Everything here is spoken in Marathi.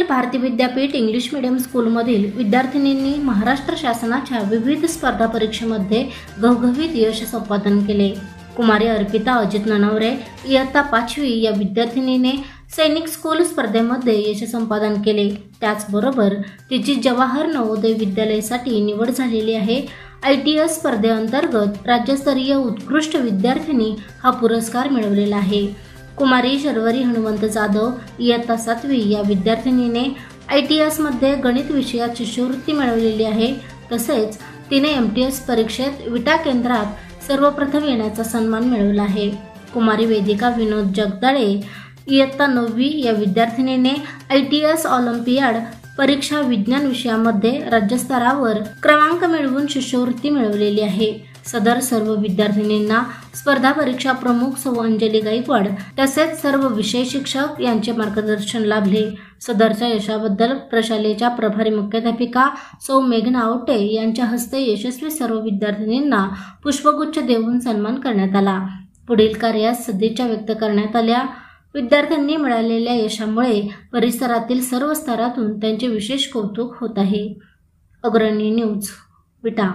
भारती विद्यापीठ इंग्लिश मीडियम स्कूलमधील विद्यार्थिनींनी महाराष्ट्र शासनाच्या विविध स्पर्धा परीक्षेमध्ये घवघवीत यश संपादन केले। कुमारी अर्पिता अजित ननवरे इयत्ता 5वी या विद्यार्थिनीने सैनिक स्कूल स्पर्धेमध्ये यश संपादन केले। त्याचबरोबर तिची जवाहर नवोदय विद्यालयासाठी निवड झालेली आहे। ITS स्पर्धेअंतर्गत राज्यस्तरीय उत्कृष्ट विद्यार्थिनी हा पुरस्कार मिळवलेला आहे। कुमारी शर्वरी हनुमंत जाधव इयत्ता 7वी या विद्यार्थिनीने ITS मध्ये गणित विषयात शिष्यवृत्ती मिळवलेली आहे। तसेच तिने MTS परीक्षेत विटा केंद्रात सर्वप्रथम येण्याचा सन्मान मिळवला आहे। कुमारी वेदिका विनोद जगदाळे इयत्ता 9वी या विद्यार्थिनीने ITS ऑलिम्पियाड परीक्षा विज्ञान विषयामध्ये राज्यस्तरावर क्रमांक मिळवून शिष्यवृत्ती मिळवलेली आहे। सदर सर्व विद्यार्थिनींना स्पर्धा परीक्षा प्रमुख सौ अंजली गायकवाड तसेच सर्व विषय शिक्षक यांचे मार्गदर्शन लाभले। सदरच्या यशाबद्दल प्रशालेच्या प्रभारी मुख्याध्यापिका सौ मेघना आवटे यांच्या हस्ते यशस्वी सर्व विद्यार्थिनींना पुष्पगुच्छ देऊन सन्मान करण्यात आला। पुढील कार्यास सदिच्छा व्यक्त करण्यात आल्या। विद्यार्थ्यांनी मिळालेल्या यशामुळे परिसरातील सर्व स्तरातून त्यांचे विशेष कौतुक होत आहे। अग्रणी न्यूज विटा।